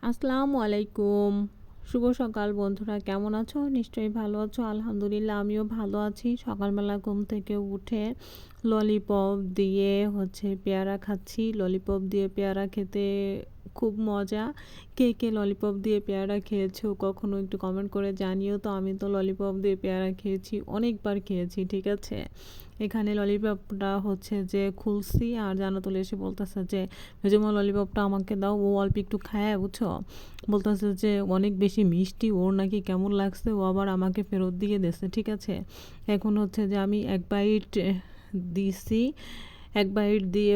আসসালামু আলাইকুম। শুভ সকাল বন্ধুরা, কেমন আছো? নিশ্চয়ই ভালো আছো। আলহামদুলিল্লাহ আমিও ভালো আছি। সকালবেলা ঘুম থেকে উঠে ললিপপ দিয়ে পেয়ারা খাচ্ছি। ললিপপ দিয়ে পেয়ারা খেতে খুব মজা। কে কে ললিপপ দিয়ে পেয়ারা খেয়েছো কখনো একটু কমেন্ট করে জানিও তো। আমি তো ললিপপ দিয়ে পেয়ারা খেয়েছি, অনেকবার খেয়েছি, ঠিক আছে। এখানে ললিপপটা খুলছি, আর জান্নাতুল এসে বলতেছে যে মেজমা ললিপপটা আমাকে দাও। ও অল্প একটু খায়, বুঝছো। বলতেছে যে অনেক বেশি মিষ্টি, ওর নাকি কেমন লাগছে, ও আবার আমাকে ফেরত দিয়ে দিয়েছে, ঠিক আছে। এখন আমি এক বাইট দিছি, এক বাইট দিয়ে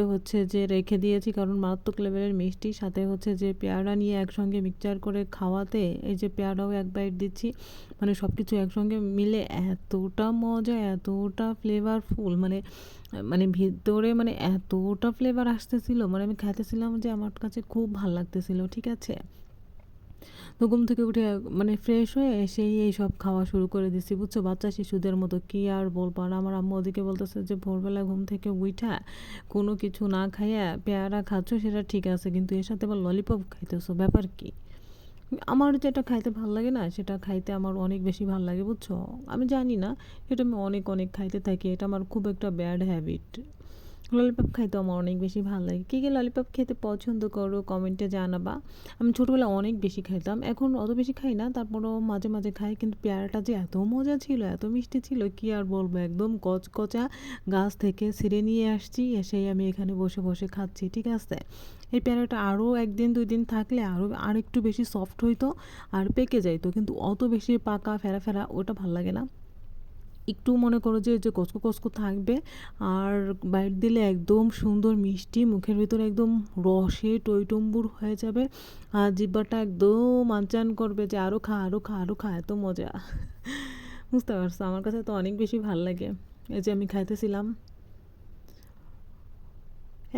রেখে দিয়েছি, কারণ মারাত্মক লেভেলের মিষ্টি। সাথে পেয়ারা নিয়ে একসঙ্গে মিক্সচার করে খাওয়াতে এই যে পেয়ারাও এক বাইট দিচ্ছি, মানে সব কিছু একসঙ্গে মিলে এতটা মজা, এতটা ফ্লেভারফুল, মানে মানে ভিতরে মানে এতটা ফ্লেভার আসতেছিল, মানে আমি খাইতেছিলাম যে আমার কাছে খুব ভাল লাগতেছিল, ঠিক আছে। তো ঘুম থেকে উঠে মানে ফ্রেশ হয়ে এসেই এই সব খাওয়া শুরু করে দিছি, বুঝছো। বাচ্চা শিশুদের মতো, কি আর বলবো। আর আমার আম্মু ওদিকে বলতেছে যে ভোরবেলা ঘুম থেকে উইঠা কোনো কিছু না খাইয়া পেয়ারা খাচ্ছ, সেটা ঠিক আছে, কিন্তু এর সাথে আবার ললিপপ খাইতেছো, ব্যাপার কি? আমার যেটা খাইতে ভাল লাগে না, সেটা খাইতে আমার অনেক বেশি ভাল লাগে, বুঝছো। আমি জানি না, এটা আমি অনেক অনেক খাইতে থাকি, এটা আমার খুব একটা ব্যাড হ্যাবিট। ললিপপ খাইতে আমার অনেক বেশি ভালো লাগে। কী কী ললিপপ খেতে পছন্দ করো কমেন্টে জানাবা। আমি ছোটোবেলায় অনেক বেশি খাইতাম, এখন অত বেশি খাই না, তারপরও মাঝে মাঝে খাই। কিন্তু পেয়ারাটা যে এত মজা ছিল, এত মিষ্টি ছিল, কি আর বলবো, একদম কচকচা, গাছ থেকে ছিঁড়ে নিয়ে আসছি, এসেই আমি এখানে বসে বসে খাচ্ছি, ঠিক আছে। এই পেয়ারাটা আরও একদিন দুই দিন থাকলে আর একটু বেশি সফট হইতো আর পেকে যাইতো, কিন্তু অত বেশি পাকা ফেরা ফেরা ওটা ভাল লাগে না। একটু মনে করো যে কচকো কচকো থাকবে, আর বাইট দিলে একদম সুন্দর মিষ্টি, মুখের ভিতরে একদম রসে টইটুম্বুর হয়ে যাবে, আর জিহ্বাটা একদম আনচান করবে যে আরও খা, আরও খা, আরও খা, এত মজা। বুঝতে পারছো, আমার কাছে তো অনেক বেশি ভাল লাগে। এই যে আমি খাইতেছিলাম,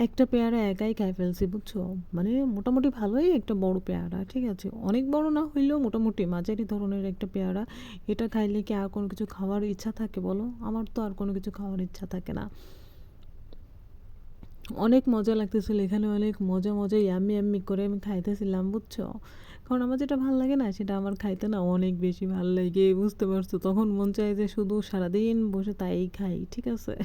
একটা পেয়ারা একাই খাই ফেলছি, বুঝছো। মানে মোটামুটি ভালোই একটা বড় পেয়ারা, ঠিক আছে, অনেক বড় না হইলেও মোটামুটি মাঝারি ধরনের একটা পেয়ারা। এটা খাইলে কি আর কোনো কিছু খাওয়ার ইচ্ছা থাকে বলো? আমার তো আর কোনো কিছু খাওয়ার ইচ্ছা থাকে না। অনেক মজা লাগতেছিল এখানে, অনেক মজা মজা ইয়াম্মি ইয়াম্মি করে আমি খাইতেছিলাম, বুঝছো। কারণ আমার যেটা ভাল লাগে না, সেটা আমার খাইতে না অনেক বেশি ভাল লাগে, বুঝতে পারছো। তখন মন চায় যে শুধু সারাদিন বসে তাই খাই, ঠিক আছে।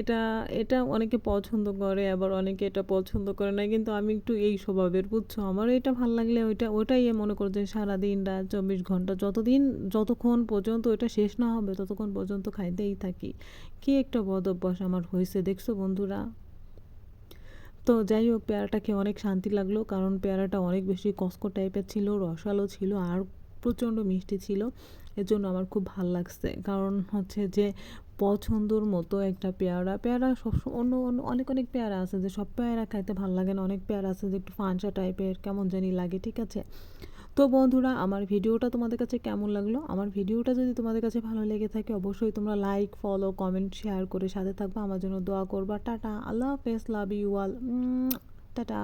এটা এটা অনেকে পছন্দ করে, আবার অনেকে এটা পছন্দ করে না, কিন্তু আমি একটু এই স্বভাবের, বুঝছো। আমার এটা ভাল লাগলে ওটাই মনে করো যে সারাদিন রাত 24 ঘন্টা যতক্ষণ পর্যন্ত ওটা শেষ না হবে ততক্ষণ পর্যন্ত খাইতেই থাকি। কি একটা বদ অভ্যাস আমার হয়েছে, দেখছো বন্ধুরা। তো যাই হোক, পেয়ারাটা খেয়ে অনেক শান্তি লাগলো, কারণ পেয়ারাটা অনেক বেশি কসকো টাইপের ছিল, রসালো ছিল, আর প্রচণ্ড মিষ্টি ছিল। এর জন্য আমার খুব ভাল লাগছে, কারণ পছন্দর মতো একটা পেয়ারা। পেয়ারা সবসময় অন্য অন্য অনেক অনেক পেয়ারা আছে যে সব পেয়ারা খাইতে ভাল লাগে না, অনেক পেয়ারা আছে যে একটু ফানসা টাইপের কেমন জানি লাগে, ঠিক আছে। তো বন্ধুরা, আমার ভিডিওটা তোমাদের কাছে কেমন লাগলো? আমার ভিডিওটা যদি তোমাদের কাছে ভালো লেগে থাকে, অবশ্যই তোমরা লাইক, ফলো, কমেন্ট, শেয়ার করে সাথে থাকবা, আমার জন্য দোয়া করবা। টাটা, আল্লাহ হাফেজ, লাভ ইউ অল, টাটা।